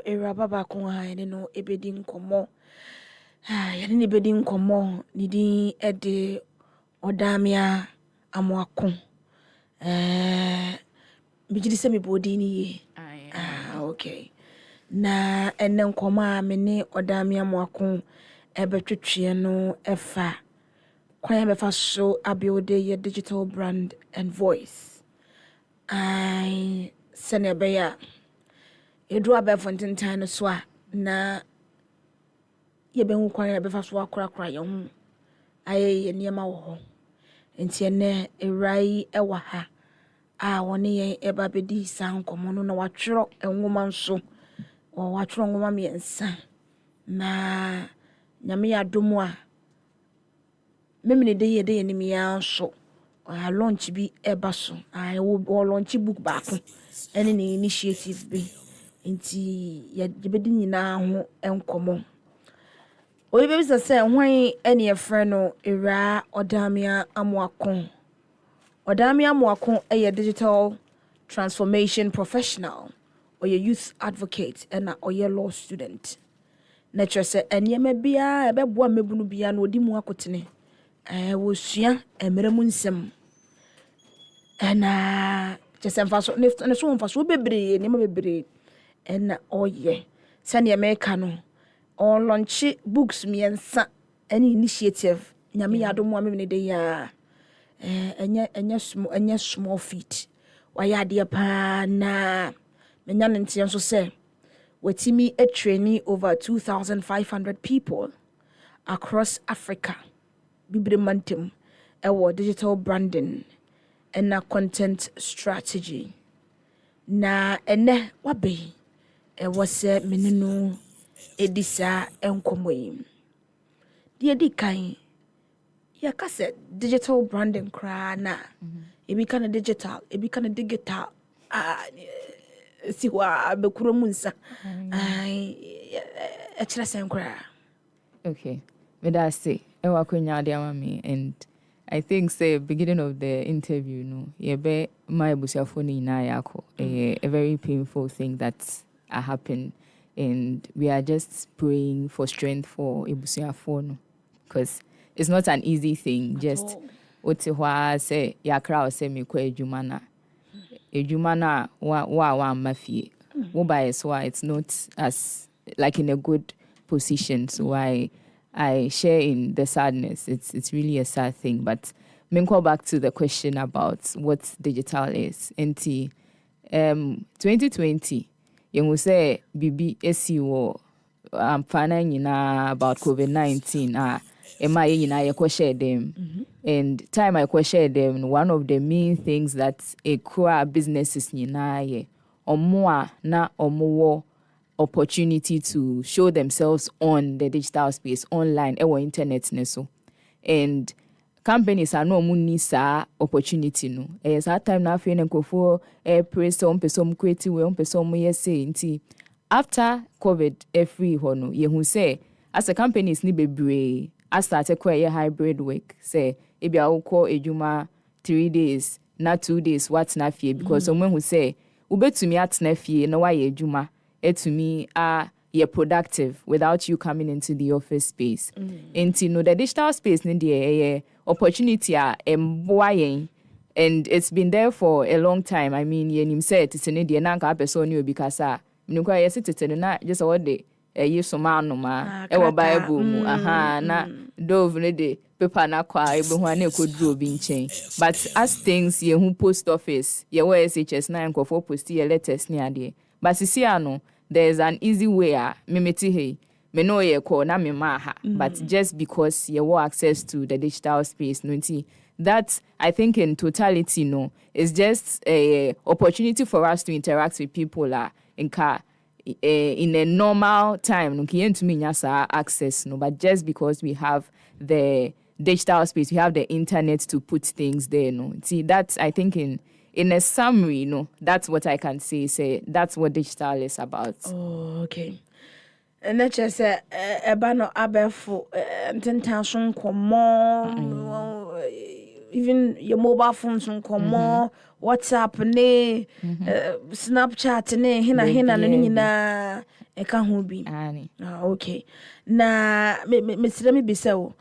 Era baba ko ha no ebedi nkomo. Yɛne ne bedi nkomo ne din de ODAMEA AMOAKO. Bijidi se me bodi ni ye. Okay. Na ene nkomo a me ne ODAMEA AMOAKO ebetwetwe no efa kwan befa so abuild your digital brand and voice. Sene beya edu abefontentan no so a na ye be hu kwan ye befa so akora ye hu aye niema wo ho enti ene erai ewa ha woni ye eba bedi san komo no na watwero enwoma nso watwero nwoma miensa na nyame ya domu a memene de ye ni miya nso launch bi eba so wo launch book baako ene ni initiative bi nti ye bedi nyina ho enkomo oyi be bisa say hwan ene ye frɛ no era ODAMEA AMOAKO. ODAMEA AMOAKO a digital transformation professional or a youth advocate and or a law student. Nature say eniyema bia ebeboa mebunu bia na odi mu akotene wo sua emeremu nsem na chese mfaso ne so mfaso bebre ne bebre na oye sane America no on launch books miensa any initiative nyame yadomo amene de ya enya small feet waya de pa na menya ntia so say wetimi a training over 2,500 people across Africa bibre mantem ewo digital branding and content strategy na ene wabe se menenu edisa enkomoyi die di kan ya kase digital branding kra na ebi kana digital siwa bekuro munsa ekira sen kra. Okay, but I say ewa konya de amami, and I think say beginning of the interview no yebe my busiafo ni na yako a very painful thing that happened, and we are just praying for strength for ebusiafo no, because it's not an easy thing. Just otihwa say yakra say me kwa ejuma na wa mafie wo by so it's not as like in a good position, so I share in the sadness. It's really a sad thing, but me go back to the question about what digital is. NT 2020 you say bibi esi wo amfana nyina about COVID-19 ema nyina ye share them. And time I share them, one of the main things that Akua businesses nyina ye omo na omo opportunity to show themselves on the digital space, online, or internet neso. And companies are no money sa opportunity no. As that time na fe nkofo press on person creative we on person mo yes say after COVID free ho no ye hu say as a companies ni bebre I started quite a hybrid work say ebi awko ejuma 3 days not 2 days what na fie because someone who say ubetumi atna fie na why ejuma to me you're productive without you coming into the office space. Into no the digital space in the opportunity and it's been there for a long time. I mean, you said it's an Indian anchor person you because yes it's not just all day you so man no ma e Bible mu na dove ne de paper na kwa ebe ho na ekoduro bi nchen, but as things ye hu post office ye we SHS na nkofo post ye letters ni ade, but sisi ano there's an easy way me meti hey me no ye call na me ma ha, but just because you have access to the digital space no nti that I think in totality no is just a opportunity for us to interact with people in a normal time no kiyen to me nyasa access no, but just because we have the digital space, we have the internet to put things there no. See that's I think in a summary no, that's what I can say that's what digital is about. Oh, okay. And that just eba no abefo intention komo even your mobile phones on more WhatsApp ne Snapchat ne hina no nyina e ka ho bi. Okay. Na me bisa wo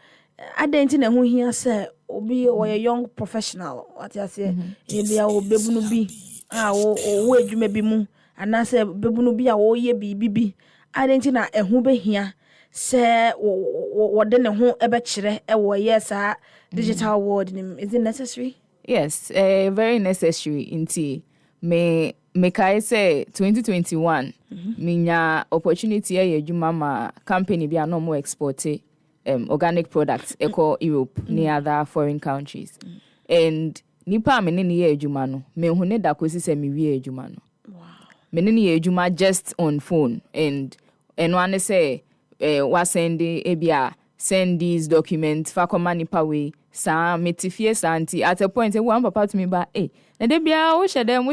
adenti na ho hia se obi or a young professional what you say e bia obebunu bi wo adwuma bi mu anase bebunu bi a wo ye bi adenti na ehu behia se wo de ne ho ebe kire e wo yes digital world. Is it necessary? Yes, very necessary. Inti me kai say 2021 minya opportunity e adwuma ma company bi no more export organic products eco Europe near other foreign countries. And nipa me ne ye adwuma no me hu ne da kosi se me wie adwuma no. Wow. Me ne ye adwuma just on phone and one say wa send send these documents for command nipa we sa metifie santi at a point one papa to me ba na de bia wo hyedem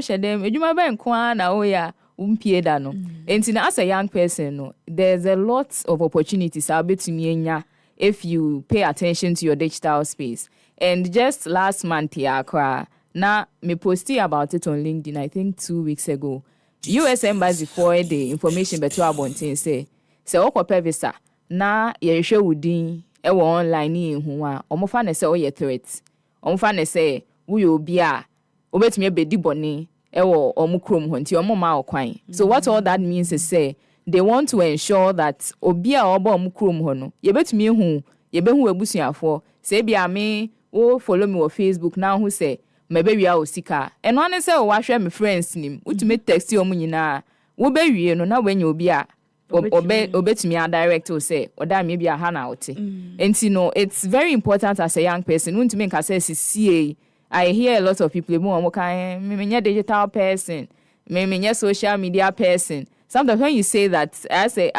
adwuma ba nko na wo ya umpie da no. Enti na as a young person no there's a lot of opportunities abetumi enya if you pay attention to your digital space. And just last month Akua na me posted about it on LinkedIn I think 2 weeks ago. US Embassy for the information beto abontin say okope visa na yehwe wudin e wo online ni hu a omofa na say oye threat omofa na say wo yo obi a obetumi ebedi boni e wo omukrom ho nti omoma okwan. So what all that means is say they want to ensure that obi a oba omukrom ho no yebetumi hu yebehu ebusuafo say bia me wo follow me on Facebook now who say maybe we are Sika and one say o hwe me friends nim utumi text o munyina wo be wie no na wenye obi a obetumi a direct o say ODAMEA bia ha na ote. And you know it's very important as a young person untumi nka say CA. I hear a lot of people mo kan me digital person me social media person. Sometimes when you say that I say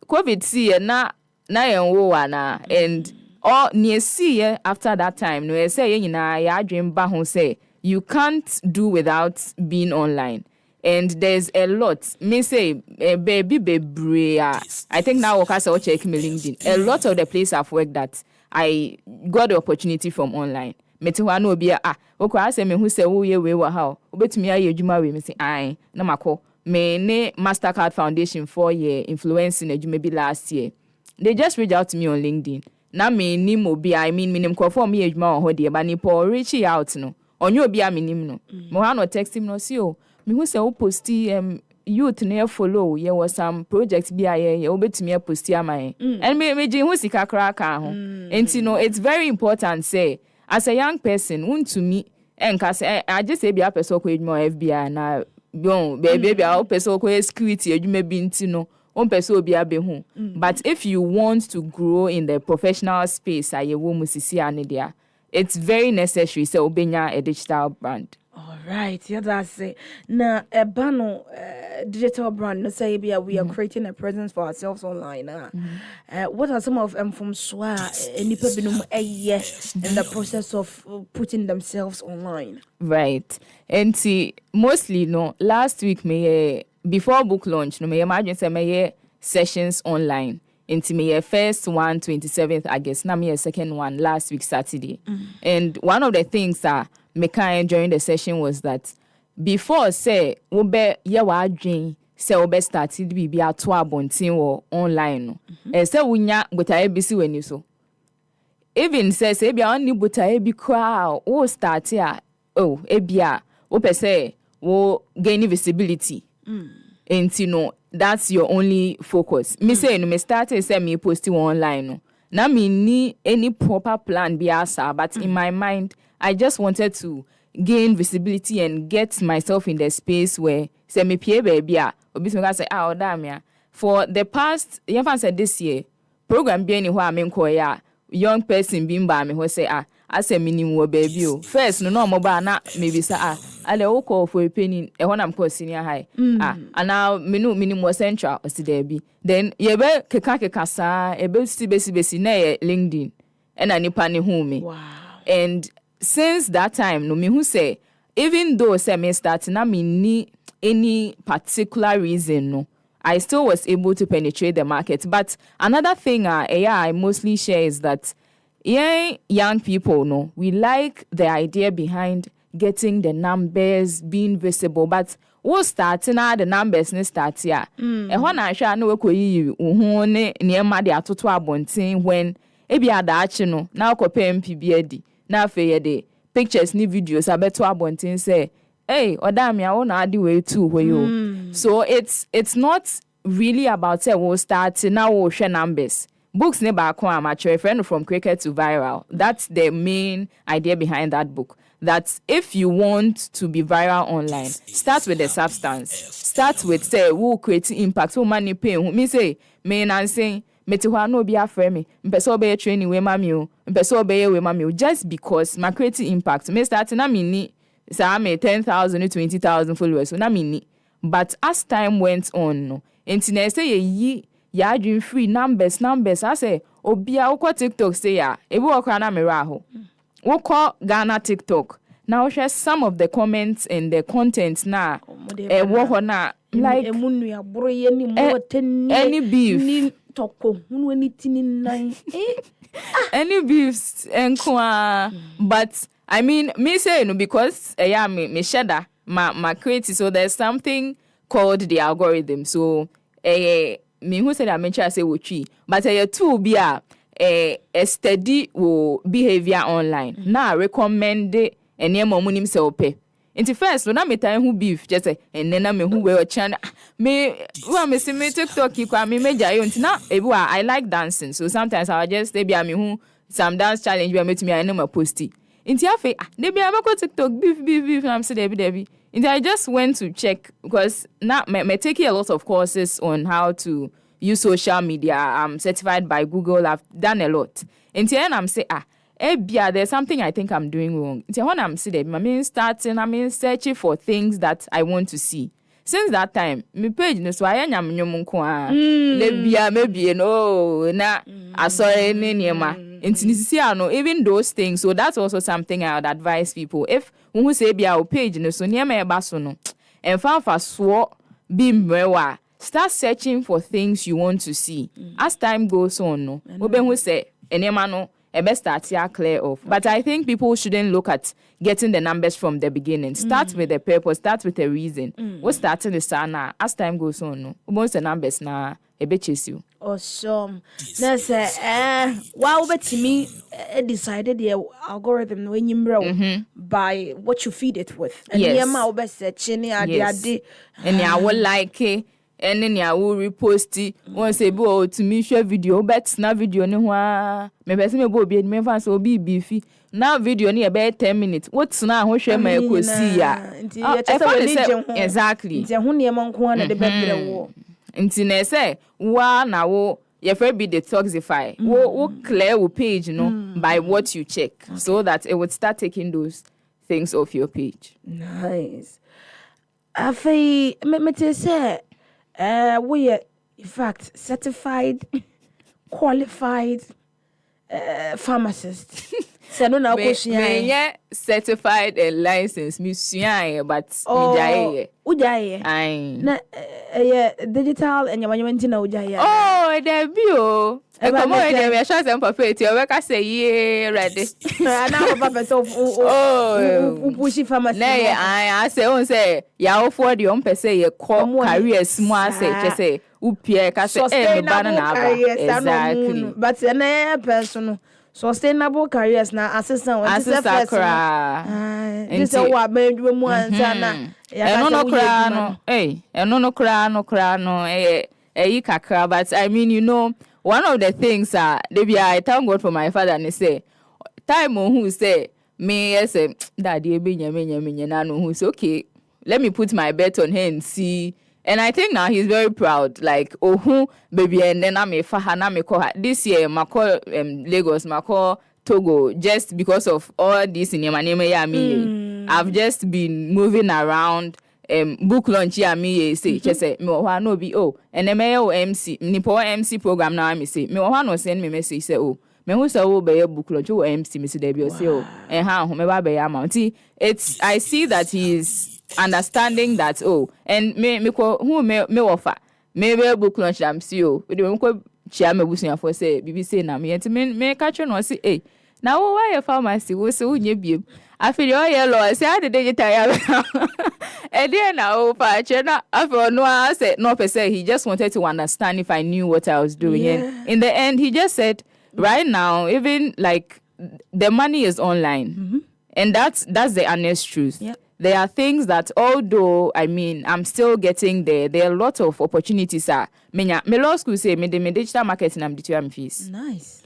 COVID see na yenwo ana and or near see after that time no say ya dream ba ho say you can't do without being online. And there's a lot me say baby I think now I say check me LinkedIn a lot of the place I've worked that I got the opportunity from online. Me ti ho na obi okwa say me hu say wo ye we wa ha obetumi aye adwuma we me say ai na mako me ne Mastercard Foundation 4-year influencing adwuma bi last year. They just reached out to me on LinkedIn. Na me ni mo bi I mean minim kwafo me adwuma ho de ba ni Paul reach out no. Onye obi a minim no. Mo ha no text him no see o. Me hu say o posti youth na follow ye was some projects bi aye ye obetumi posti amai. And me je hu Sika kra ka ho. And you know it's very important say as a young person untumi enka say I just say bia person ko adwuma FBI na bon baby bia o person ko security adwuma bi ntino on person obi abehu. But if you want to grow in the professional space ayewo musisi ane dia it's very necessary say obenya a digital brand. All right, yeah, that's it. Now, a banner digital brand. Let's say we are creating a presence for ourselves online. What are some of them from SWA in the process of putting themselves online? Right, and see, mostly no. Last week, before book launch, no, me imagine say sessions online. Into me first one 27th August. Now me second one last week Saturday. And one of the things that me kind during the session was that before say obe ye wa adwen say obe started bi ato abontin wo online no. Say wunya botae bi si wani so. Even say bia oni botae bi kwa o start a ebia wo pese wo gain visibility. And you know that's your only focus. Me say no me started say me posting online no. Na me need any proper plan be asa, but in my mind I just wanted to gain visibility and get myself in the space where say me pie baby obi so say ODAMEA for the past said this year program be any where me ya young person be mba me ho say ase minimum wo baby o first no mobile na maybe say ale wo call for a penny e ho na mko senior high ana minimum central o si there be then ye be keka saa e be besi na LinkedIn and anipa ne hu me. Wow. And since that time no me who say even though say me start na me ni any particular reason no I still was able to penetrate the market. But another thing I mostly share is that young people, no, we like the idea behind getting the numbers, being visible, but we'll start now the numbers ne start here. And when I shall know you near my atoto abontin when ebi adachi no now compare MPBD now fair day pictures ni videos I bet to abontin say hey ODAMEA I wanna add way too where you so it's not really about say we'll start now we'll share numbers. Books never Akua amateur friend from cricket to viral. That's the main idea behind that book. That if you want to be viral online, start with the substance. Start with say who create impact, who money pay. Me say me and say me to no be afraid me. Mpeso be training we mami mpeso be we mami just because my creating impact. Me start na me ni say me 10,000 to 20,000 followers. So na me ni. But as time went on, no, internet say ye ya dream free numbers. I say obia uko TikTok say ya ebi okra na miraho. Woko Ghana TikTok. Now share some of the comments and the content na wo na like any beef any beefs enko but I mean me say no because yeah me share my creative so there's something called the algorithm so me who said I mentioned say wuchi but tool be a steady behavior online na recommend any momunim se ope into first when I time who beef just say and then me who we channel me who me see me TikTok you me meja you now I like dancing so sometimes I just be me who some dance challenge we me to me I know my posty into afa they be am TikTok beef and I'm say Debbie into I just went to check because now me taking a lot of courses on how to use social media. I'm certified by Google. I've done a lot. And then I'm saying, there's something I think I'm doing wrong. And when I'm saying, searching for things that I want to see. Since that time, my page no so I am maybe na I saw any no even those things. So that's also something I would advise people. If who say be our page no so near my baso no and found for swore be mewa. Start searching for things you want to see. As time goes on, no, who say no, best start here clear off. But I think people shouldn't look at getting the numbers from the beginning. Start with the purpose. Start with a reason. What's starting the sana? As time goes on, no, most the numbers na chase you. Awesome. That's wow, but to me, decided the algorithm when you by what you feed it with. And yes. And I will like it. And then I will repost it. Once a bo to me share video, but na video no wa. Me person me bo be me fan so be beefy. Now video ni about 10 minutes. What's now who share my ko see ya. Exactly. Nti ho ne man ko na de bebere wo. Nti na say wa na wo your friend be detoxify. Wo clear wo page no by what you check so that it would start taking those things off your page. Nice. Afei me say we are in fact certified qualified pharmacist. So no na me certified and licensed musician but ujaye na digital and yamanti na ujaye there be o e come on there we show them perfect you we ka say yeah ready na papa so push pharmacy na I say on say ya for the on person ye career small say say upie ka say me banana exactly but na person sustainable careers na assistant this is first this is what me mu ansana no kra no kakra but I mean you know one of the things I thank God for my father and say time who say me say daddy be nya na no who say okay let me put my bet on her and see. And I think now he's very proud. Like, baby, and then I'm a call this year, Mako Lagos, Mako Togo, just because of all this in Yamane, I've just been moving around. Book launch say just say me no be and then MC nipo MC program now me say me no send me message say me who say be book launch MC me say there be say and how me ba be amount. It's I see that he's understanding that and me offer maybe book launch am see we chia me busunya for say bibi say na me enti me catch no say eh na wo why pharmacy wo say unye biem afi yo yellow say how the digital ya and then now pa chena afi no say no per se he just wanted to understand if I knew what I was doing. And in the end he just said right now even like the money is online. And that's the honest truth. There are things that although I mean I'm still getting there are a lot of opportunities me law school say me digital marketing am the fees. Nice.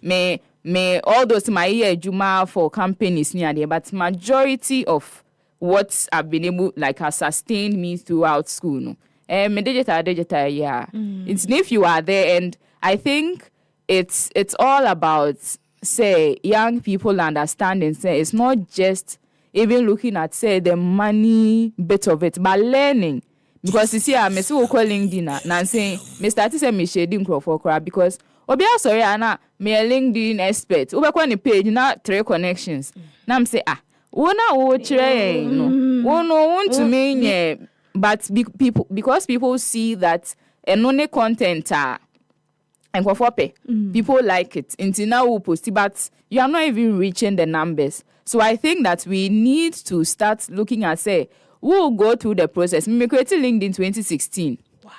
Me all those my year juma for companies near there, but majority of what I've been able like has sustained me throughout school. No. Me digital yeah. It's if you are there, and I think it's all about say young people understanding say it's not just even looking at say the money bit of it, but learning. Because you see me so call LinkedIn na saying me start to say me shading for crowd because obi sorry ana me a LinkedIn expert. Ube kwa ni page na 3 connections. Na I'm say wona wo chire no. Wo no want to mean but because people see that only content and people like it. Until now we post it, but you are not even reaching the numbers. So I think that we need to start looking at say we'll go through the process. Me created LinkedIn in 2016. Wow.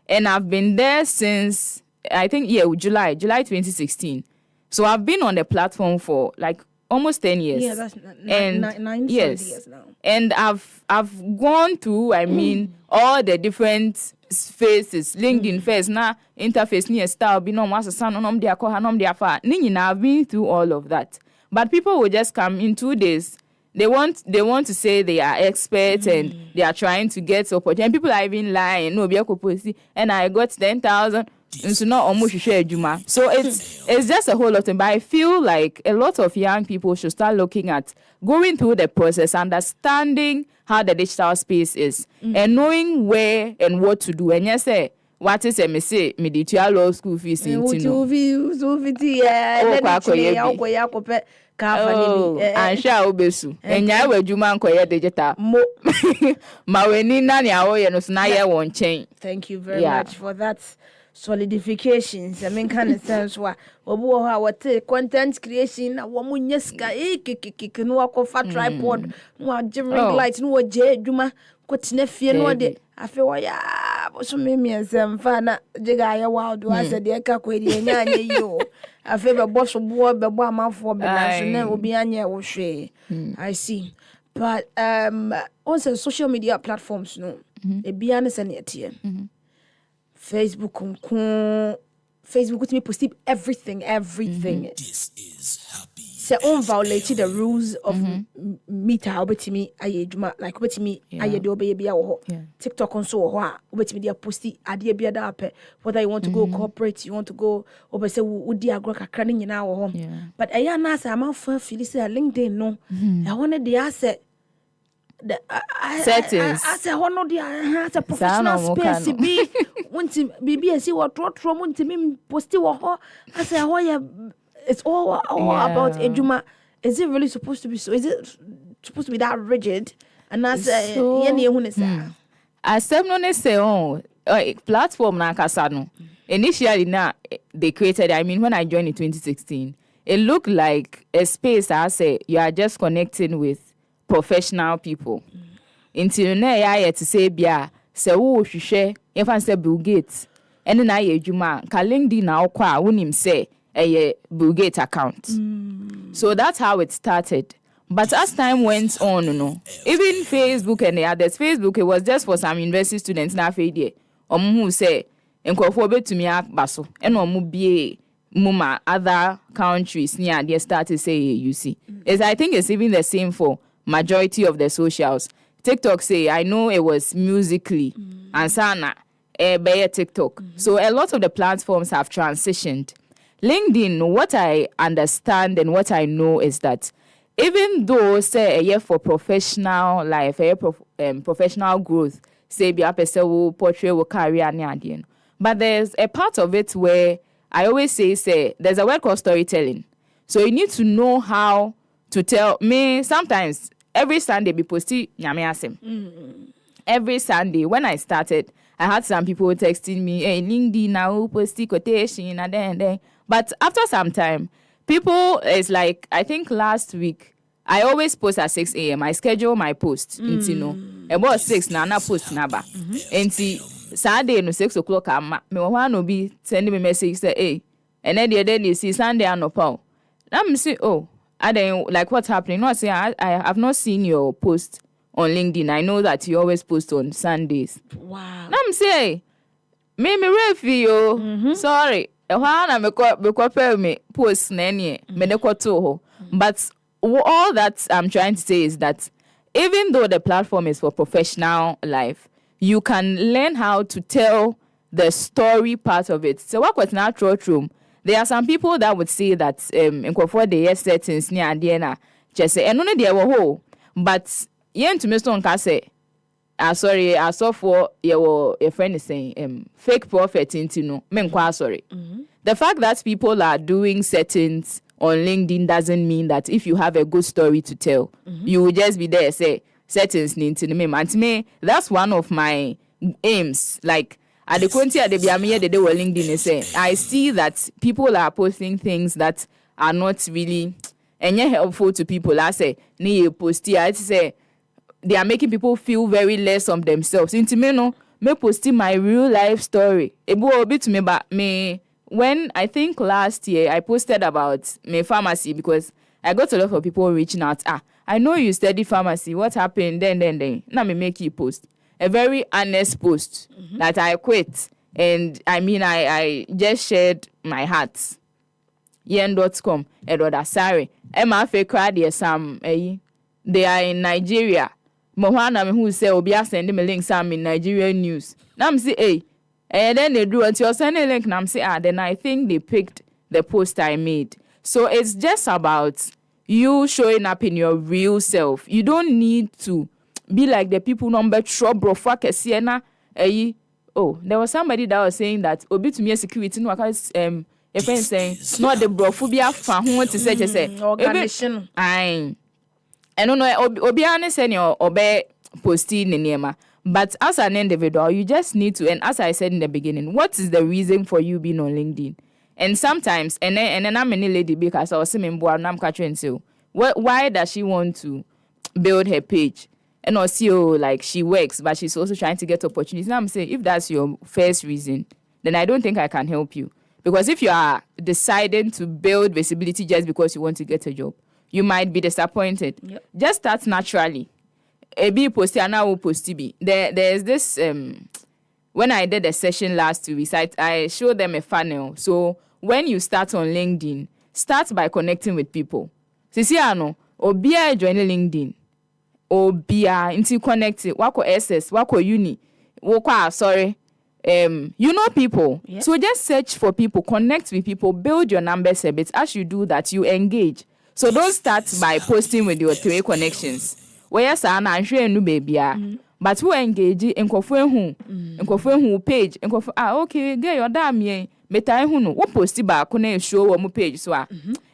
And I've been there since I think July 2016. So I've been on the platform for like almost 10 years. Yeah, that's nine years now. And I've gone through I mean all the different phases. LinkedIn first na interface near style be no master son nom dia ko hanom dia fa. I've been through all of that. But people will just come in 2 days. They want to say they are experts and they are trying to get support. And people are even lying. No, and I got 10,000. So not almost share Juma. So it's just a whole lot. But I feel like a lot of young people should start looking at going through the process, understanding how the digital space is, and knowing where and what to do. And yes, what is me say me the law school fees in and shall obesu and ya we juma nkoye digital mo ma weni na ne awoye no na ye won chen. Thank you very much for that solidifications. I mean kind of sense wa obu ho what content creation na wo munyeska kikiki no akofa tripod no ring light no je juma kwetine fie no de afi wo ya so memiensem fa na jiga ya wild wa se de ka kwedi nya anya yo afi be boss bo be bo amafo be na so na obi anya wo hwe. I see. But also social media platforms no e bia na se ne tie Facebook with me post everything. This is happy. So on violated the rules of meter obetimi ayeduma like obetimi ayede obeyebia wo TikTok on so ho obetimi dia posti ade bia da ape whether you want to go corporate, you want to go obese wudi agro kakra ne nyina wo ho. But eya na say am for feel say LinkedIn no I wanted the asset the settings. I say one the has a professional space be want to BBC what want to me post wo I say it's all about ejuma. Is it really supposed to be so? Is it supposed to be that rigid? And that's as no say platform na kasa no. Initially they created, I mean when I joined in 2016, it looked like a space I say you are just connecting with professional people. Until now I to say bia say wo hwehwe if I say Bill Gates and na ye ejuma ka LinkedIn na okwa wonim say a Bill Gates account. So that's how it started. But as time went on, even Facebook and the others, Facebook it was just for some university students na afede who say enkofo betumi akbaso and omu bie muma other countries near they started say you see. I think it's even the same for majority of the socials. TikTok say I know it was Musically and Sana by TikTok. So a lot of the platforms have transitioned. LinkedIn, what I understand and what I know is that even though say a year for professional life, a year professional growth, say be a person will portray will career and but there's a part of it where I always say there's a word called storytelling. So you need to know how to tell me. Sometimes every Sunday be posting nyame asem. Every Sunday when I started, I had some people texting me, hey, LinkedIn now, posting quotation, and then. But after some time, people is like, I think last week, I always post at 6 a.m. I schedule my post. About 6 now, I post naba. And see, Saturday no 6 o'clock, me want to be sending me message say, hey, and then you see Sunday and no pow. I'm say, oh, I then like what's happening? No, I say I have not seen your post on LinkedIn. I know that you always post on Sundays. Wow. I'm say, me refi yo. Sorry. Me post nany me to. But all that I'm trying to say is that even though the platform is for professional life, you can learn how to tell the story part of it. So what was natural room? There are some people that would say that in the settings near Diana just say and only there were whole. But yen to Mr. Nkase, sorry, I saw for your friend is saying fake prophet into no men sorry. The fact that people are doing settings on LinkedIn doesn't mean that if you have a good story to tell, you will just be there say settings into the meme. And to me, that's one of my aims. Like at the country at the Biamia the day were LinkedIn say I see that people are posting things that are not really helpful to people. I say ni post here. I say they are making people feel very less of themselves. Into me no, me posting my real life story. It will be to me, but me when I think last year I posted about my pharmacy because I got a lot of people reaching out. I know you study pharmacy. What happened? Then. Now me make you post a very honest post that I quit. And I mean, I just shared my heart. Yen.com. Edward sorry. Emma Fekra there some they are in Nigeria. Mohana who say Obia send me link some in Nigerian news. Now I'm say hey. And then they do until sending link and I'm say then I think they picked the post I made. So it's just about you showing up in your real self. You don't need to be like the people number trouble fuck siena. Oh, there was somebody that was saying that obi to me security no because a friend saying not the brophobia fan who want to say just say organization. I don't know obi ane say your obe posting nema. But as an individual, you just need to, and as I said in the beginning, what is the reason for you being on LinkedIn? And sometimes, and then I'm any lady because I was saying, I'm catching so. Why does she want to build her page? And also, like she works, but she's also trying to get opportunities. Now I'm saying, if that's your first reason, then I don't think I can help you. Because if you are deciding to build visibility just because you want to get a job, you might be disappointed. Yep. Just start naturally. A be posty and I will post be. There's this when I did a session last week, I showed them a funnel. So when you start on LinkedIn, start by connecting with people. See, Obia join LinkedIn. Obia into connected. Wako SS, wako uni, wako sorry. You know people. Yep. So just search for people, connect with people, build your numbers a bit. As you do that, you engage. So don't start by posting with your 3 connections. Where sana anhwe enu baby but who engage nkofo hu page nkofo okay get your damn ye metai hu no wo post ba ko na show wo page so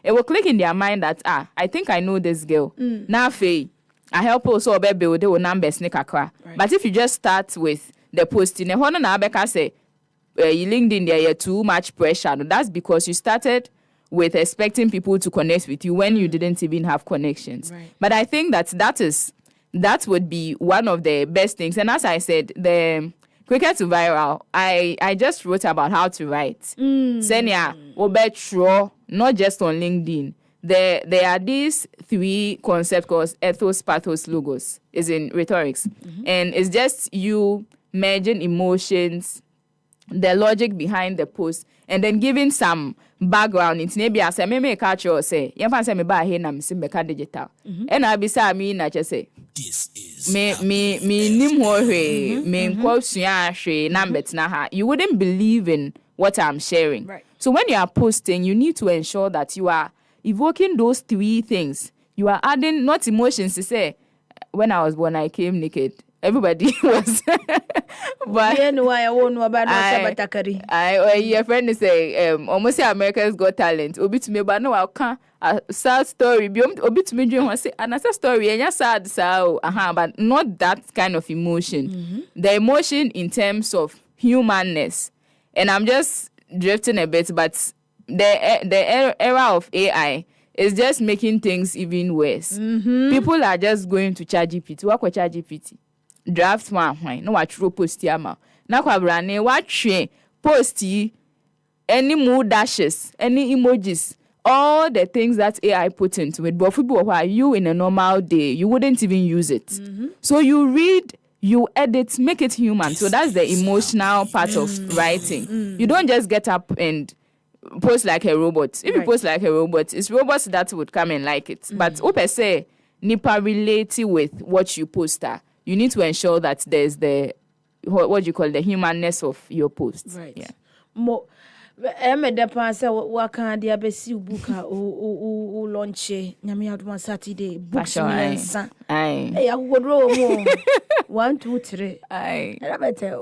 it will click in their mind that I think I know this girl na fe I help also obe build the numbers ne kakra. But if you just start with the posting e ho no na abeka say you LinkedIn there you too much pressure. No, that's because you started with expecting people to connect with you when you didn't even have connections. Right. But I think that would be one of the best things. And as I said, the quicker to viral, I just wrote about how to write. Senia, obetro, not just on LinkedIn. There are these 3 concepts called ethos, pathos, logos. Is in rhetorics. And it's just you merging emotions, the logic behind the post, and then giving some background. It's maybe as I may catch or say, you fancy me by here, I'm simple digital. And I be say, me, not just say, this is me, nim ho me quote numbers na. You wouldn't believe in what I'm sharing. Right. So when you are posting, you need to ensure that you are evoking those 3 things. You are adding not emotions to say, when I was born, I came naked. Everybody was but your friend is say almost say America's Got Talent obi to me but no I a sad story. Be a bit me dream say another story and sad so but not that kind of emotion. The emotion in terms of humanness. And I'm just drifting a bit, but the era of AI is just making things even worse. People are just going to ChatGPT. What with ChatGPT? Draft one, no what true post yama. Na kwa brane what post any mood dashes, any emojis, all the things that AI put into it. But for people who are you in a normal day, you wouldn't even use it. So you read, you edit, make it human. So that's the emotional part of writing. You don't just get up and post like a robot. If you post like a robot, it's robots that would come and like it. But per se, nipa relate with what you post. You need to ensure that there's the what you call the humanness of your post. Right. Yeah. Mo me depend say what can dia be see book o launch nyame adoma Saturday books mensa. Aye. Hey, agodro mo 1 2 3. Aye. I better.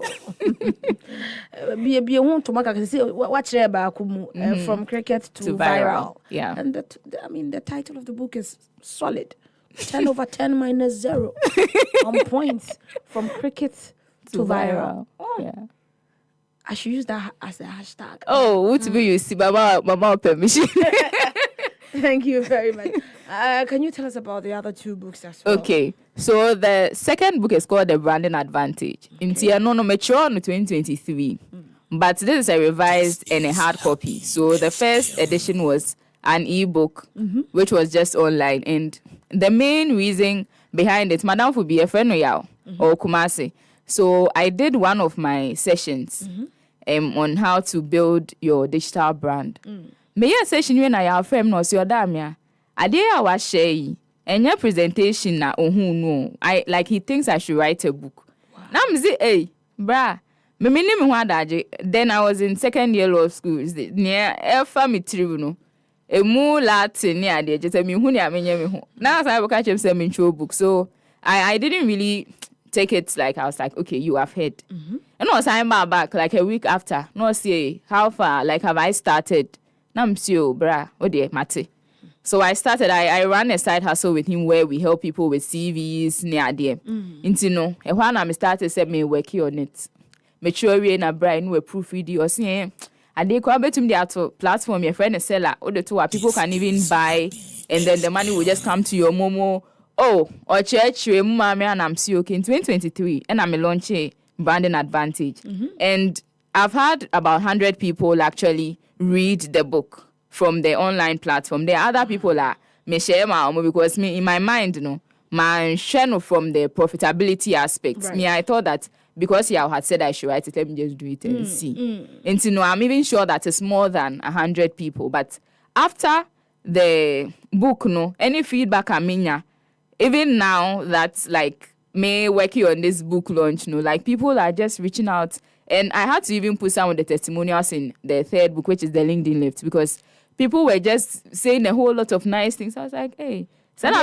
Be hu to maka say what share ba mu from cricket to viral. Yeah. And the title of the book is solid. 10 over 10 minus 0 on points from cricket to viral. Oh. Yeah. I should use that as a hashtag. Oh, what to be you see, Mama permission. Thank you very much. Can you tell us about the other 2 books as well? Okay, so the second book is called The Branding Advantage. In Tiano mature in 2023, but this is a revised and a hard copy. So the first edition was an ebook, which was just online, and the main reason behind it, Madam would be a friend or Kumasi. So I did one of my sessions on how to build your digital brand. Me a session when I have friend no so ODAMEA. Ade a wa share and your presentation na no. I like he thinks I should write a book. Now I'm say, hey, bra, me name ho adaje. Then I was in second year law school near Alpha Tribunal. Emu Latin near ade just me hu ne amenye me ho. Now I will catch him say me book. So I didn't really take it like I was like, okay, you have heard. And I was back like a week after. No say how far like have I started? Nam sio bra, ode mate. So I started. I ran a side hustle with him where we help people with CVs near there. Into no, and when I started, said me working on it. Mature na bra no proof video. Say, I did come between the platform. Your friend a seller. All the 2 people can even buy, and then the money will just come to your Momo. Oh, or church, mommy, and I'm see okay in 2023, and I'm launching Branding Advantage. And I've had about 100 people actually read the book from the online platform. There are other people that me share my because me in my mind, my channel from the profitability aspect. Right. Me, I thought that because y'all had said I should write it, let me just do it and see. And I'm even sure that it's more than 100 people. But after the book, any feedback I mean, even now that's like me working on this book launch, like people are just reaching out. And I had to even put some of the testimonials in the third book, which is the LinkedIn Lift, because people were just saying a whole lot of nice things. I was like, hey, and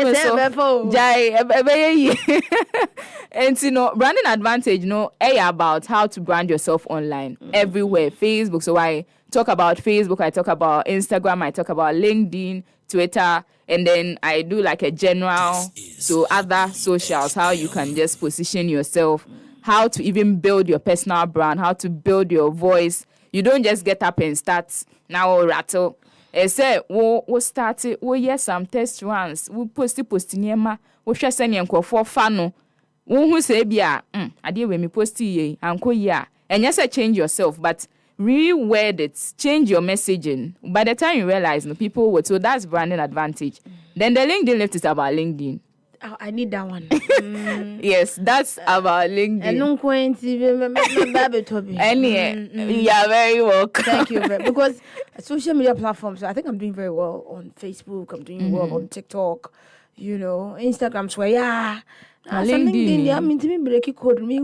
branding advantage, about how to brand yourself online everywhere. Facebook. So I talk about Facebook, I talk about Instagram, I talk about LinkedIn, Twitter, and then I do like a general, so other socials, how you can just position yourself, how to even build your personal brand, how to build your voice. You don't just get up and start now rattle. I say we start it, we yes some test runs, we post nyema, we share send for fano. Who say bia ade we me post ye anko ya. And yes, change yourself, but reword it, change your messaging. By the time you realize people would, so that's branding advantage. Then the LinkedIn Lift is about LinkedIn. Oh, I need that one. Yes, that's about LinkedIn. And no you are very welcome. Thank you because social media platforms, I think I'm doing very well on Facebook, I'm doing well on TikTok, Instagram, swear LinkedIn, I mean to me break code me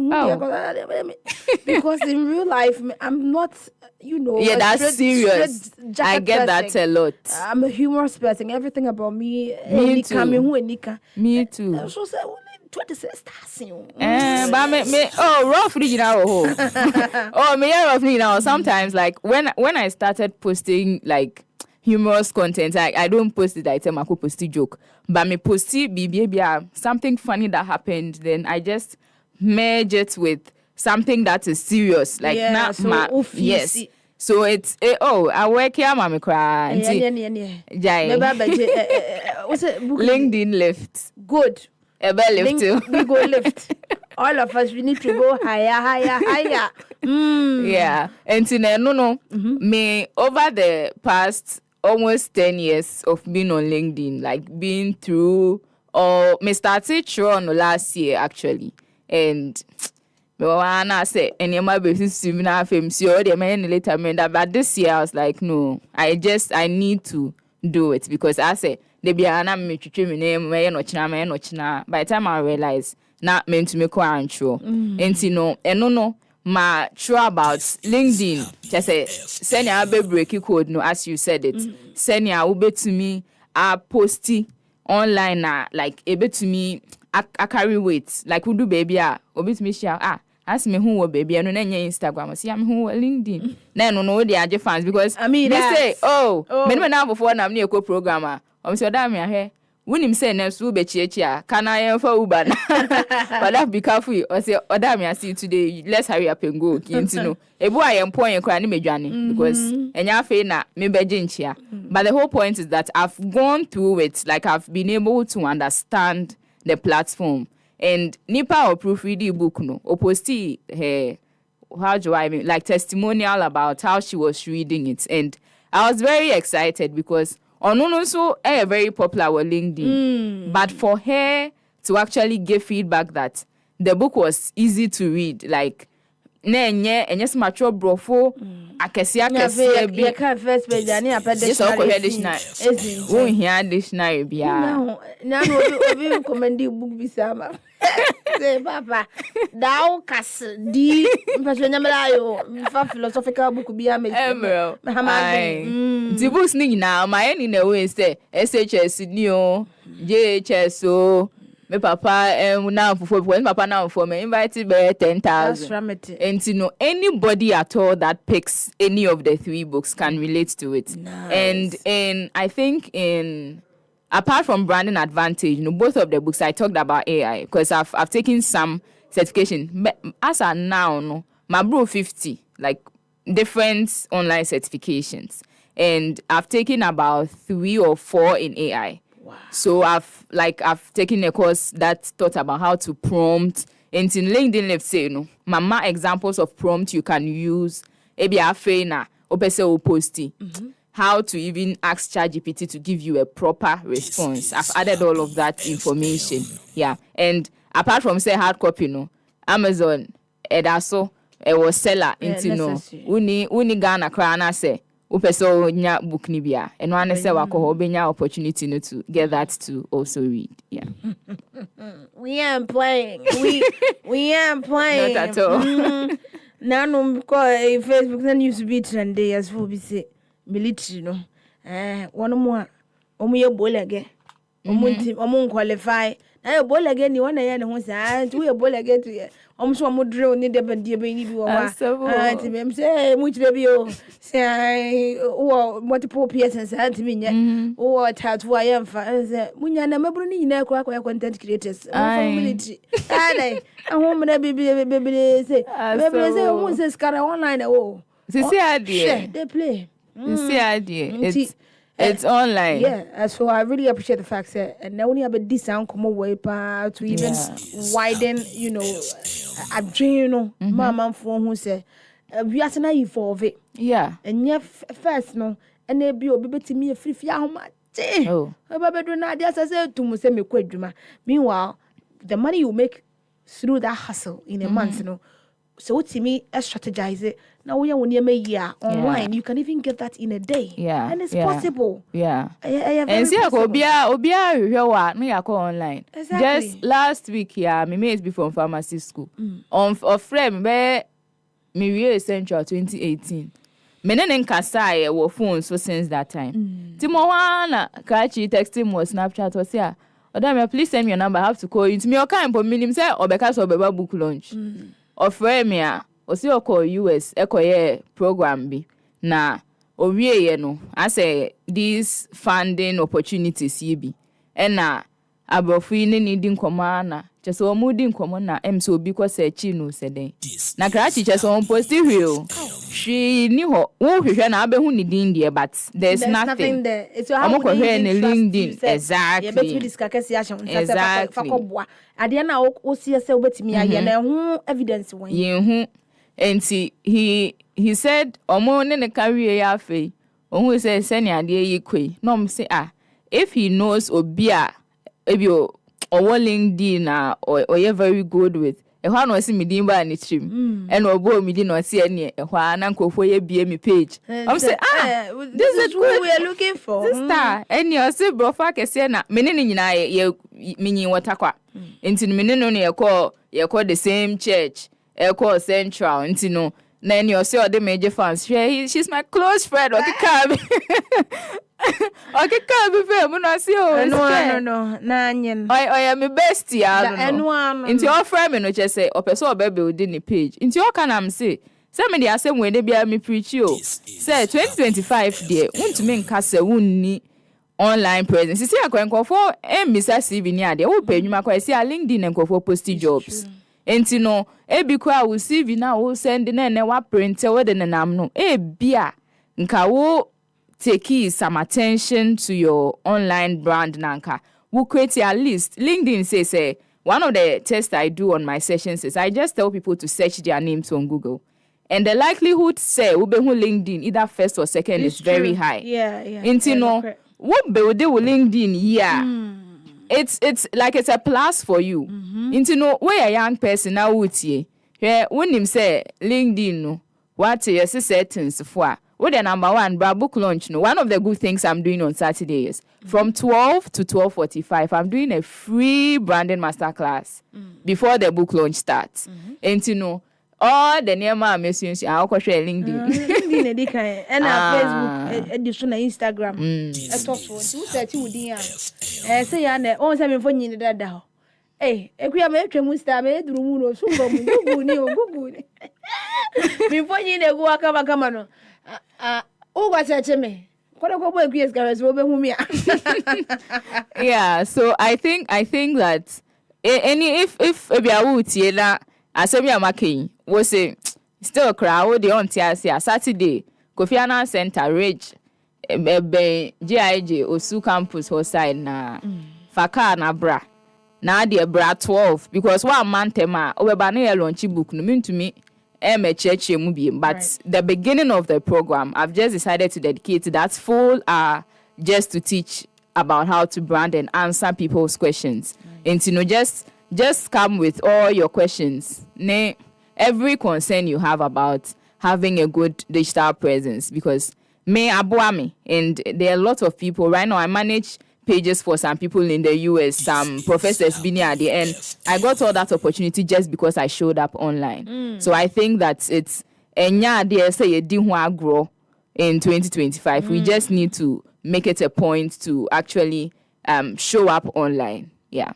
because in real life I'm not, that's serious. I get that a lot. I'm a humorous person. Everything about me me too. So say 26 stars. But me roughly oh me roughly now. Sometimes like when I started posting like humorous content. I don't post it. I tell my post joke, but me post it something funny that happened. Then I just merge it with something that is serious, like not yes. So it's I work here, mommy cry. LinkedIn lift. Good. Lift too. We go lift. All of us, we need to go higher. Yeah. And me over the past almost 10 years of being on LinkedIn, like being through, or me started on last year actually. And I say, and you might be similar famous, the man later, but this year I was like, no, I need to do it because I say, they be an name, by the time I realize, not meant to make one true. And no, my true about LinkedIn, just say, send your breaky code, no, as you said it, send your ube to me, I posty online, like, able to me, I carry weight, like, who do baby, obi to me, share, ask me who baby, and then your Instagram, see, I'm who LinkedIn. Then, no, they are just fans because they say, many now before I'm near co programmer. I'm so damn here. When him say next will be chia, can I for Uber? But that be careful. Or say, ODAMEA, see today, let's hurry up and go. Know. A boy I am point and crying me Johnny because and ya na maybe jinchia. But the whole point is that I've gone through it, like I've been able to understand the platform. And Nipa or proofread book no oposti her how do I mean like testimonial about how she was reading it. And I was very excited because also very popular with LinkedIn. But for her to actually give feedback that the book was easy to read, like and yes mature brofo akesia bi ka first page ani dictionary here dictionary bia na obi recommend book bi sama say papa dawo kas di mfaso nyamela yo mfa philosophical book bi am the books ni na my any na way say SHS ni o JHS o me papa now for when papa now for me invited by 10,000 and anybody at all that picks any of the 3 books can relate to it. Nice. And I think apart from branding advantage, both of the books I talked about AI because I've taken some certification. But as of now, my bro 50 like different online certifications, and I've taken about 3 or 4 in AI. Wow. So I've taken a course that taught about how to prompt. And in LinkedIn, let's say, mama examples of prompt you can use. Ebi afena, opese posting. How to even ask ChatGPT to give you a proper response. I've added all of that information. Yeah. And apart from say hard copy, Amazon, edaso, was seller into uni Ghana krana say. Upeso nya book ni bia and one say wako obenya opportunity to get that to also read. Yeah. We ain't playing. We ain't playing. Not at all. Now no because Facebook then used to be trendy as for be say military no. One more omuye bolege. Omun qualify. Na yo bolege ni wana ya ne ho say we bolege to so mo drill ni de bandie be ni bi wo wa ti me say mu chire bi o say o multiple persons anti me nya o tattoo I say munya na mabru ni nyina kwa content creators family dai ahom na bi say maybe say o say skara online o see idea they play see idea it's online. Yeah, so I really appreciate the fact that and now only have a sound come away to even widen, a dream, mama phone who say we are naive for it. Yeah. And yet first no, and they be to me a free how much. Oh, but do not just say to me say me quadruma. Meanwhile, the money you make through that hustle in a month, so to me, I strategize it. Now we are when you make online, you can even get that in a day. Yeah, and it's possible. Yeah, and see, obia me online. Exactly. Just last week, me mate be from pharmacy school. On friend me real essential 2018. Me nenen kasa wo phone so since that time. Timo wana kachi texting mo Snapchat or say, "ODAMEA, please send me your number. I have to call you." To me, okay, but minimum say obeka so beba book launch. Or friend me osi oko US ekoye program bi na owie no I say these funding opportunities ye be ena abrofo yi ne di nkoma na chese o mu di nkoma na so obi ko search no se den na krachi chese on post hwe she ni ho wo hwehwe na abehu ni din there but there's nothing there it's how we in LinkedIn exactly ye betimi discuss ya hye fakobwa ade na wo sie se obetimi aye na ho evidence won ye hu enti he said omo ne career ya afei ohun say seni ade yi kwei no m say if he knows obia ebio owo LinkedIn na or very good with ehwa no si midin ba ni trim and obo midin no si ene ehwa na nkofo ye bie me page I'm say this is what we are looking for sister and you say brofa kese na mene ni nyina ye minyin watakwa enti mene no ne ye call the same church e call central enti no na ene you say o de major fans she's my close friend okay come okay come be mo no see o no na nyen I am my bestie no into your friend me no che say o person o be build ni page into your can am say me dey asem we dey bia me preach you say 2025 there untumi nka se wunni online presence see akwankofo emisa CV ni ade wo pa nwuma kwa see a LinkedIn nkofo post jobs enti no ebi kwa wo CV na wo send na ne wa print we de nam no bia nka wo take some attention to your online brand nanka. We'll create a list. LinkedIn says, one of the tests I do on my sessions is I just tell people to search their names on Google. And the likelihood say, LinkedIn, either first or second, is very high. Yeah. Into no, what build with LinkedIn, it's like it's a plus for you. Into no, where a young person now would ye, when him say, LinkedIn, no, what is settings for? Well, the number one, book launch. No, one of the good things I'm doing on Saturday is from 12 to 12:45. I'm doing a free branding masterclass before the book launch starts. And you know, all the name I'm messaging, I'll share LinkedIn. LinkedIn, and Facebook, edition, Instagram. I talk to you. Search you with say, I always have been you that down. Hey, if we are making Musta, me do no so good. Before you go, come on. Me. Yeah, so I think that if Ebiawuti na asemi amakin we say still crowd the on tia Saturday Kofi Annan Center Ridge GIJ Osu campus side na faka na bra na de bra 12 because one month ma obeba na launch book no mean to me but the beginning of the program, I've just decided to dedicate that full just to teach about how to brand and answer people's questions. And you know, just come with all your questions. Every concern you have about having a good digital presence, because abuame, and there are a lot of people right now. I manage pages for some people in the US, some professors being at the end. I got all that opportunity just because I showed up online. So I think that it's say grow in 2025. We just need to make it a point to actually show up online. Yeah.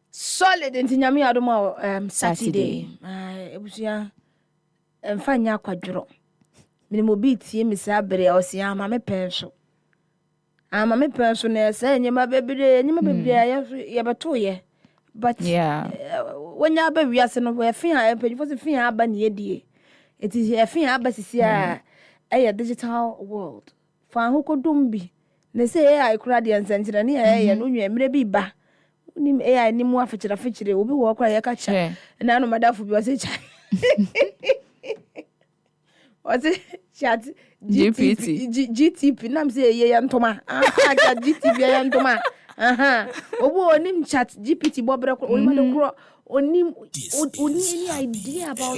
Solid in Tinyami Adoma Saturday. Ebusia mfanya kwadro. Minimobiti misabre o sia ma me penso. Ama me personal say nyema bebere ya beto ye but when ya ba wiase no we fin ha page for fin aba na yedie it is a fin aba sisi a digital world fa ho kodum bi na say AI kura de ansantira ne ya no nwemre bi ba nim AI ni mu afechira obi wo kura ya kacha na no madafo bi wase cha wase chat GTP nam say ye yantoma GTP yantoma obo onim chat GPT bobre ko onima onim any idea about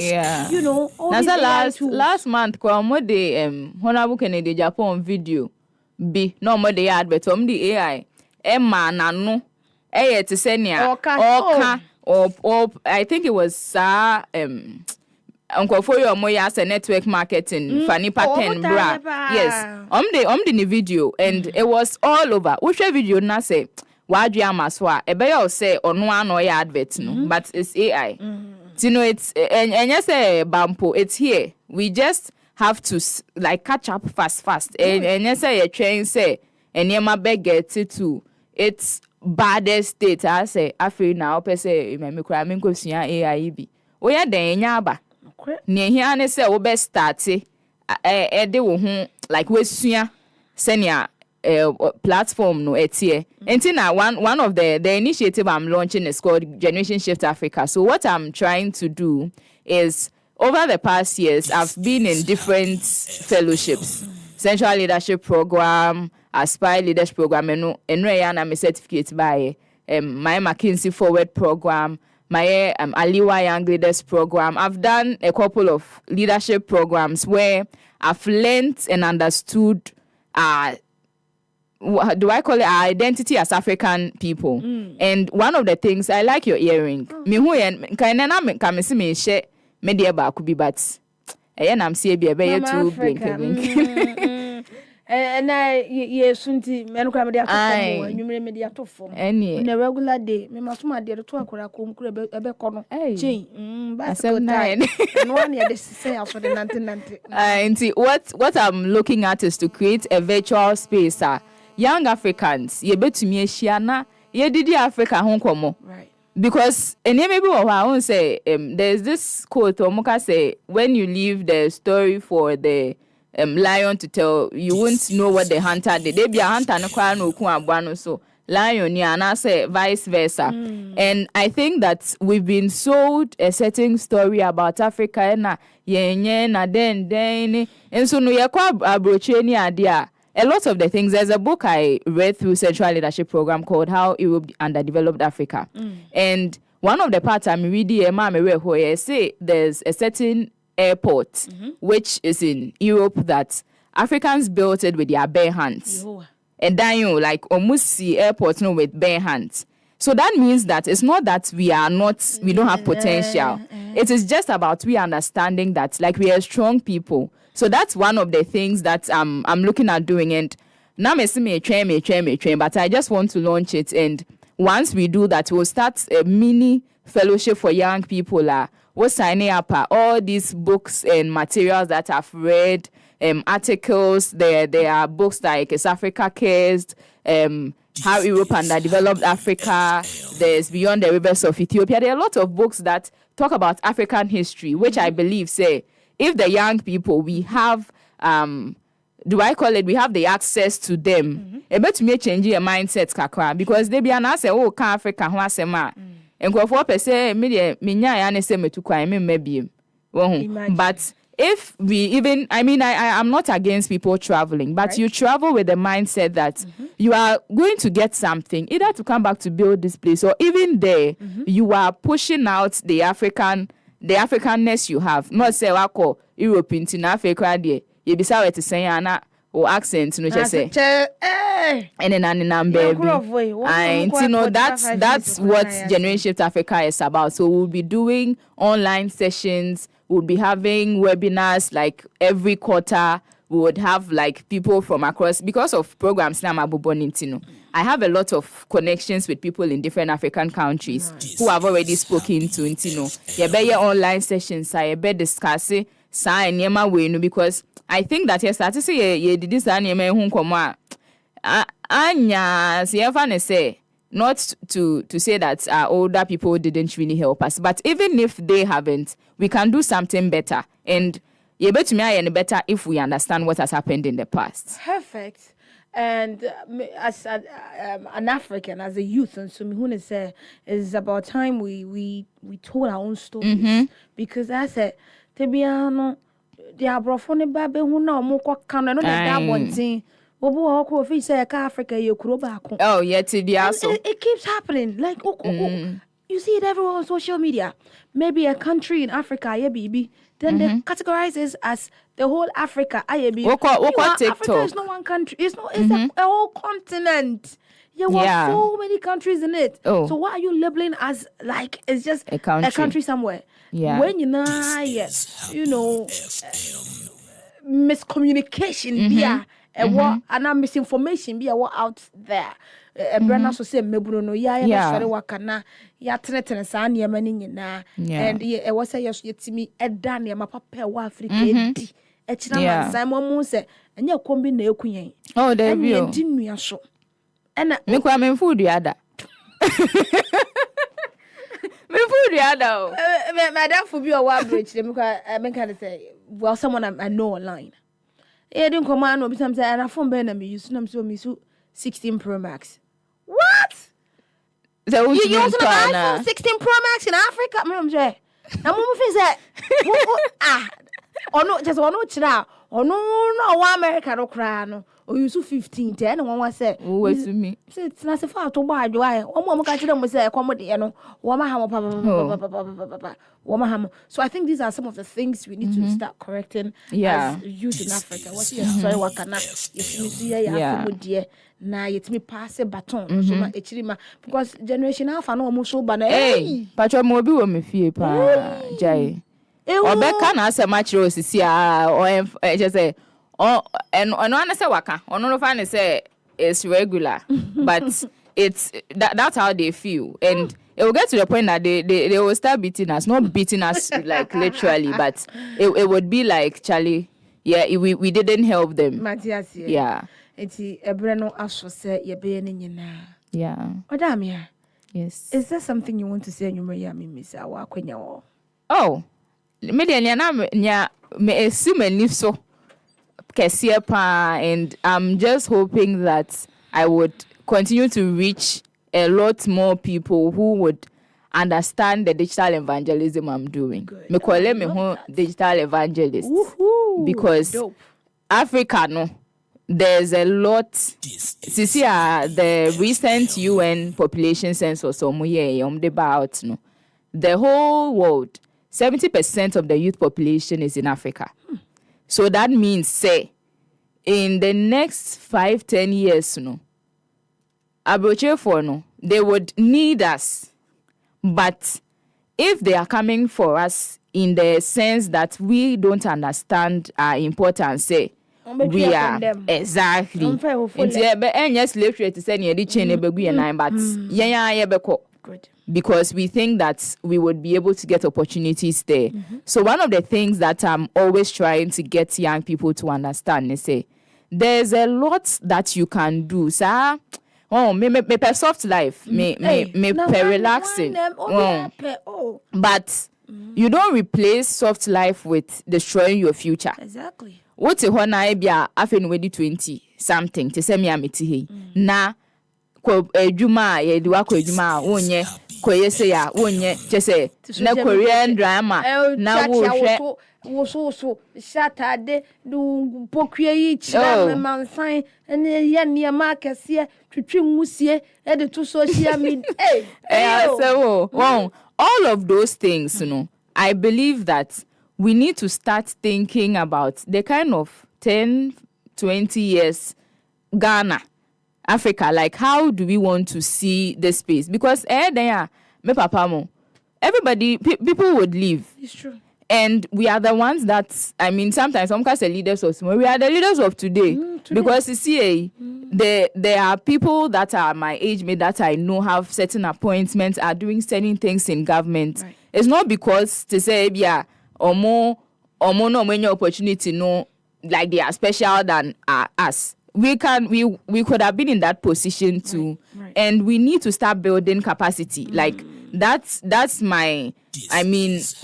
you know all this last month kwa mode honorable Kennedy Japan video be no mode advert the AI Emma nanu to senia or I think it was Uncle for your moya as a network marketing, funny pattern, bra. Yes, the video, and it was all over. Which video na say, why you amaswa? Ebe say on one or advert, no, but it's AI. You know, it's and you say bampo, it's here. We just have to like catch up fast. And you say a train say and you beg get to its baddest state. I say I feel now per se me cry me go see AIB. Oh yeah, then nyaba. Near here say we best start they will like we senior platform no etie. And now one of the initiative I'm launching is called Generation Shift Africa. So what I'm trying to do is over the past years I've been in different fellowships, Central Leadership Program, Aspire Leadership Program, and my certificate by my McKinsey Forward Program, my Aliwa Young Leaders Program. I've done a couple of leadership programs where I've learned and understood do I call it our identity as African people? And one of the things I like your earring. Me who and can see me share media ba could be but I'm see be too blink. And I sunti men come there to you media to form any in a regular day. Me must my dear to akura kum kure ebe kono. Chain basket 9 and 1 year this say for the 1990. What I'm looking at is to create a virtual space. Young Africans, ye betumi ehia na ye didi Africa ho komo. Right. Because maybe what I won't say there's this quote Omoka say when you leave the story for the lion to tell, you won't know what the hunter did. They be a hunter no kwa no ku abano so lion ya na say vice versa. And I think that we've been sold a certain story about Africa na yenye na den and so no ye kwa abroche ni ade a lot of the things. There's a book I read through Central Leadership Program called How Europe Underdeveloped Africa. And one of the parts I'm reading, I say there's a certain airport which is in Europe that Africans built it with their bare hands. And then you like almost see airports with bare hands. So that means that it's not that we don't have potential. It is just about we understanding that like we are strong people. So that's one of the things that I'm looking at doing. And now me train, but I just want to launch it. And once we do that, we'll start a mini fellowship for young people. We're signing up all these books and materials that I've read, articles. There are books like Is Africa Cursed, How Europe Underdeveloped Africa. There's Beyond the Rivers of Ethiopia. There are a lot of books that talk about African history, which I believe say, if the young people, we have, we have the access to them, a bit to me change your mindset, kakra, because they be an answer, oh, can Africa, who has a ma. And go for say, media, minya, say me to crime, maybe. But if we even, I'm not against people traveling, but you travel with the mindset that you are going to get something, either to come back to build this place, or even there, you are pushing out the Africanness you have. Not say wako Europe into Africa there. You be saw to say ana or accent no just say. And then baby. That's what Generation Shift Africa is about. So we'll be doing online sessions, we'll be having webinars like every quarter. We would have like people from across, because of programs now I have a lot of connections with people in different African countries who have already spoken to you be online sessions, I be discussing sign nyema we no, because I think that you start to say ye did this nyema hu komo anya say not to say that older people didn't really help us, but even if they haven't, we can do something better. And you bet me any better if we understand what has happened in the past. Perfect. And as an African, as a youth, and so me say it's about time we told our own stories, because I said Tebiano, the abrofone babe who now more can no that one thing. Obo fi say Africa you back. Oh yeah, it keeps happening. Like you see it everywhere on social media. Maybe a country in Africa, yeah, baby. Then they categorize it as the whole Africa. Africa is not one country. It's not. It's a whole continent. There were so many countries in it. Oh. So what are you labeling as like it's just a country somewhere? Yeah. When miscommunication be and misinformation be out there. Brana so say mebuno no ya sori wakana ya tenetene sa niam ani nyina and e was say yes yetimi eda niam papa wa Africa di echina man mo say enye kombi na ekuyen oh there be o enti nua so ena me kwa me food yada me food yada madam for be o wa bridge me kwa me can say well someone I know online didn't come on obi some say and phone be na me use na me so 16 Pro Max what you use an iPhone 16 Pro Max in Africa me say na mo fi say ono just ono chira ono no wa America no kra no o use 15 10 and one say wait to me say na se fa to gba adwo aye o mo ka chira mo say come de no wo ma ha mo pa so I think these are some of the things we need to start correcting as youth in Africa. What you sorry wakana ya afomodie na yetimi pass baton so ma echirima because generation alpha no mo so ba na patwa mo bi wo me fie pa jai obeka na asema chiro osisi o just say and ono say waka ono no fa ne say it's regular but it's that's how they feel and it will get to the point that they will start beating us, not beating us like literally, but it would be like Charlie. Yeah, we didn't help them. Matthias, yeah. Eti ebreno aso say ye be ne nyina. Yeah. Odamea. Yes. Is there something you want to say nyumre ya me miss awa kwenya wo? Oh. Me de na nya me assume nif so kese pa and I'm just hoping that I would continue to reach a lot more people who would understand the digital evangelism I'm doing. Me call me who digital evangelist. Because dope. Africa no, there's a lot. See the recent UN population census the whole world, 70% of the youth population is in Africa. So that means say in the next 5-10 years they would need us. But if they are coming for us in the sense that we don't understand our importance, say, we are exactly. Because we think that we would be able to get opportunities there. So one of the things that I'm always trying to get young people to understand is say, there's a lot that you can do. So, me soft life, me relaxing. But you don't replace soft life with destroying your future. Exactly. What's a one I be a 20 something to send me a meeting na juma ye do juma wonye koyese ya wonye chese na Korean drama na wo so Saturday do pokue yi chira mansan ene ye niam akese twetwe ngusie e de to social media all of those things I believe that we need to start thinking about the kind of 10-20 years Ghana, Africa, like how do we want to see this space? Because there, me papa mo, everybody, people would leave. It's true. And we are the ones that, sometimes some cast the leaders of tomorrow. We are the leaders of today. Because you see, there are people that are my age mate that I know have certain appointments, are doing certain things in government. Right. It's not because to say, yeah, or more no many opportunity, no, like they are special than us. We could have been in that position too. Right. And we need to start building capacity. Like that's my,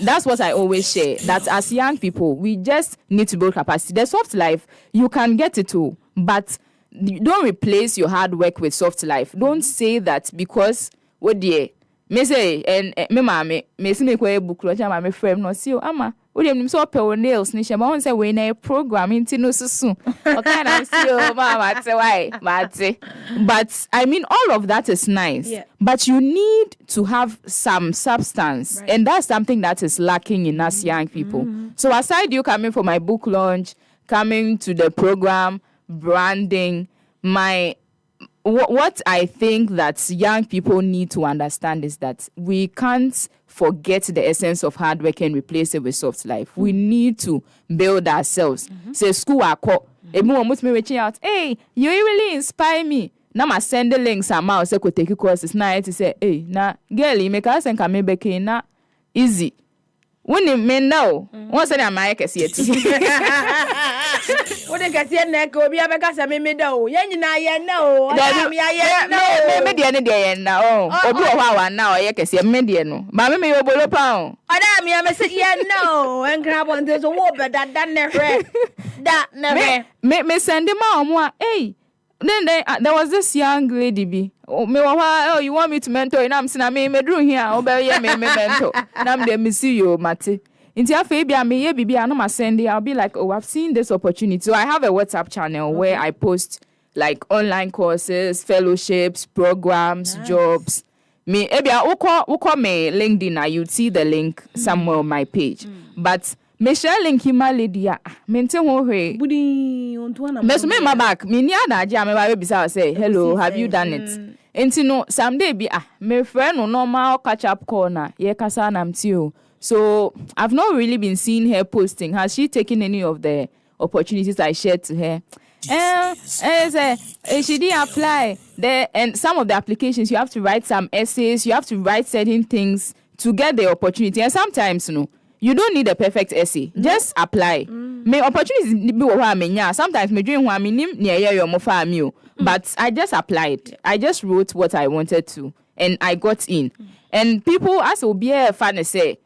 that's what I always share. That as young people, we just need to build capacity. The soft life, you can get it too, but don't replace your hard work with soft life. Don't say that because what dear me say and me mama me see me kwa book lo jama me frame no see ama we dem so pe nails ni shema won say we na program into no susu okay na see mama say why but all of that is nice, but you need to have some substance, right. And that's something that is lacking in us young people. So aside you coming for my book launch, coming to the program, branding, what I think that young people need to understand is that we can't forget the essence of hard work and replace it with soft life. We need to build ourselves. Say school everyone must be reaching out. Hey, you really inspire me. Now I send the links and I say could take courses. Now I say, hey, now girl, you make us and come back in na easy. Wuni me no. Once na my kesi eti. Woni kesi na ka obi abeka se me do. Ye nyina ye na o. Oda me ye na o. Me de ne de ye na o. Obi o wa na o ye kesi me de no. Ba me yobolo pa o. Oda me se ye na o. Enkra bonte so wo be da ne hwe. Da ne hwe. Me send ma omo a hey. Then there was this young lady be. Oh, you want me to mentor? And I'm saying, me drew here. Oh, baby, me mentor. And I'm there, me see you, Mate. Into your Fabia, me ye baby, I'm not sending. I'll be like, oh, I've seen this opportunity. So I have a WhatsApp channel where I post like online courses, fellowships, programs, jobs. Me, ebia, uko me LinkedIn. You see the link somewhere on my page, but. Me share link hima lady ya mente ho hwe budi onto na me so me ma back me ni adaje am ba bisa say hello have you done it enti no someday be me friend no normal catch up call na ye kasa na mtio. So I've not really been seeing her posting. Has she taken any of the opportunities I shared to her? She didn't apply there, and some of the applications you have to write some essays, you have to write certain things to get the opportunity, and sometimes you don't need a perfect essay. Just apply. Me opportunities be wa me nya. Sometimes me dream wa me nim near your mo fa me. But I just applied. I just wrote what I wanted to and I got in. And people as obi e fa ne say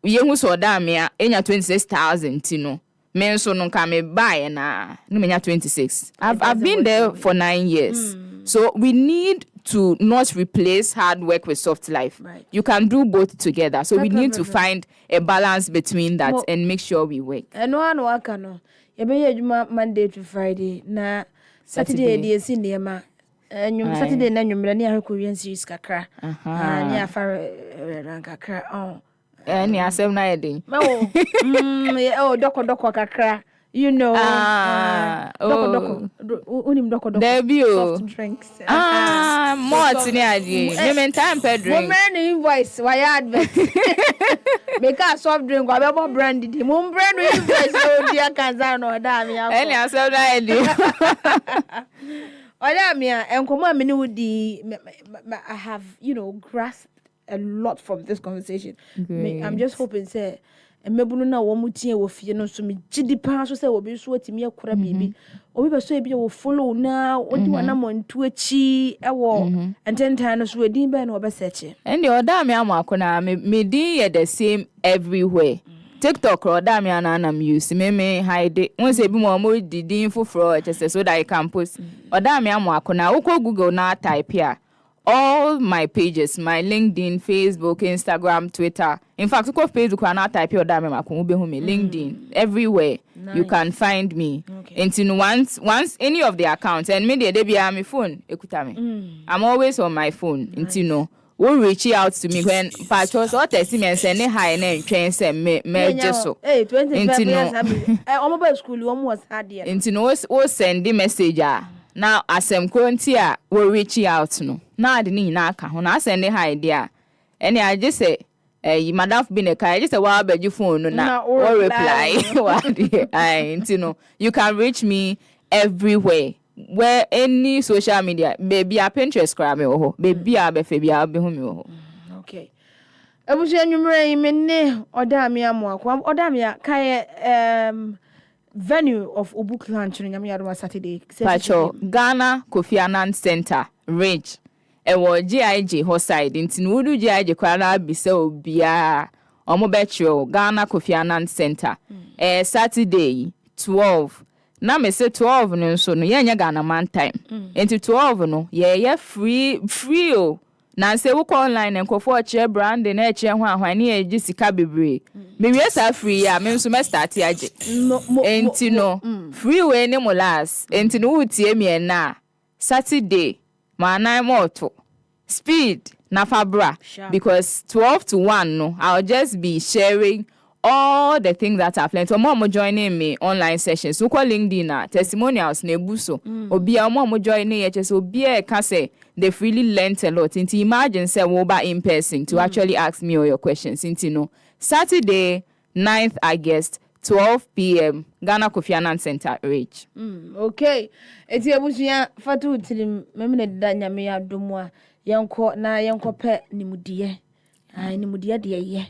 ye hu so ODAMEA enya 26,000 tino. Me so no ka me buy na no me nya 26. I've been there for 9 years. So we need to not replace hard work with soft life. Right. You can do both together. So we need to find a balance between that and make sure we work. No one work no. You be Monday to Friday. Na Saturday dey cinema. Saturday na nyumra ni Korean series kakra. Ni afare kakra. Ni asem na yedin. Doko kakra. You know, doko. There be soft drinks. More tini me mentan pedro. Mo brand invoice, why advert? Make a soft drink, wa be branded. Mo brand invoice, oh dear Kazano, ODAMEA. Any asem na yedin. ODAMEA, enkomo amini wudi. I have, grasped a lot from this conversation. I'm just hoping, say. Mebunu na wo mutie wo fie no so me gidi pa so se wo be so atimi akora bibi obi be so e bi wo follow na odi wana montu achi e wo ententan no so edin be na wo be search and the ODAMEA AMOAKO na me din ye the same everywhere. TikTok ODAMEA na am use me hide once e bi mo di din foforo just so that I can post ODAMEA AMOAKO na uko Google na type here. All my pages, my LinkedIn, Facebook, Instagram, Twitter. In fact, go Facebook and I type ODAMEA AMOAKO, LinkedIn, everywhere. Nice. You can find me. Okay. And once any of the accounts, and maybe they be on my phone, I'm always on my phone. Nice. And will reach out to me when patrols or test me and send hi and train send me just so. Hey, 25 years I'm about school, you almost had here. And send the message. Now, as I'm going to will reach out no. Now, the need na ka. When I send the idea, and I just say, you might have been a car. Just a while, but your phone no or reply. You can reach me everywhere. Where any social media, baby, a Pinterest crab me baby, a baby, I'll be home. Okay. I was enumerate me ODAMEA AMOAKO. ODAMEA kaya venue of book launch on Saturday. Pacho Ghana Kofi Annan Center Ridge. Ewo GIG hoside inti nudu GIG kwara bise obia omo betro Ghana Kofi Annan Center. Saturday 12. Na me say 12 no so no ye nya Ghana man time. Inti 12 no ye free o. Na say wo online enkofo che brand na che ho ahwan ne ye Sika bebre. Me we sa free ya me nso me start age. Enti no free we ne molas. Enti no utie me na Saturday ma moto speed na fabra because 12 to 1 no I'll just be sharing all the things that I've learned. Omo joining me online sessions. So call LinkedIn testimonials na ebuso. Obi omo joining ye just obi e ka say they've really learned a lot. Into imagine say we ba in person to actually ask me all your questions. Into Saturday 9th August 12 p.m. Ghana Kofi Annan Center Ridge. Okay. Eti ebusuya fatu tilim memene danya me adomwa yanko pe nimudiye. Nimudiye de ye.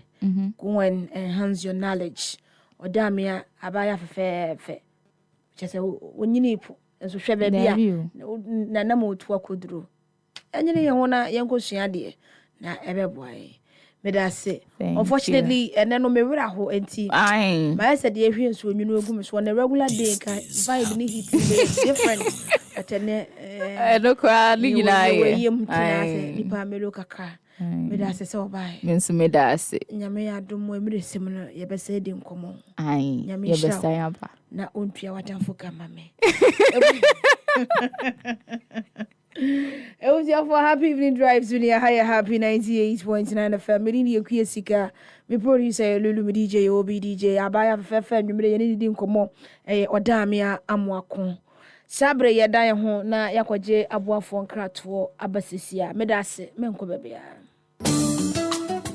go and enhance your knowledge. ODAMEA abaya fefe. Just when you need so hwe baby na na mo to akoduro. Enyere ye ho na yenko sua de na ebeboae. Me da say unfortunately and then no me wura ho enti my said the ehwe nso onwunu egu me so on a regular day ka vibe ni hit different but no kwa ni na ye nipa melo kakra me da say so bye me nso me da say nyame ya dom we me sim no ye be say di nkomo ye be say aba na ontua watamfo kama me It was your for happy evening drives with your higher happy 98.9 FM. Me Akua Sika, me producer Lulu me DJ OBDJ. Abaya fefe nwumre ye ni nkomo ODAMEA AMOAKO. Sabre ye dan ho na yakwaje aboafo nkrato abasisia. Me da se me nko bebia.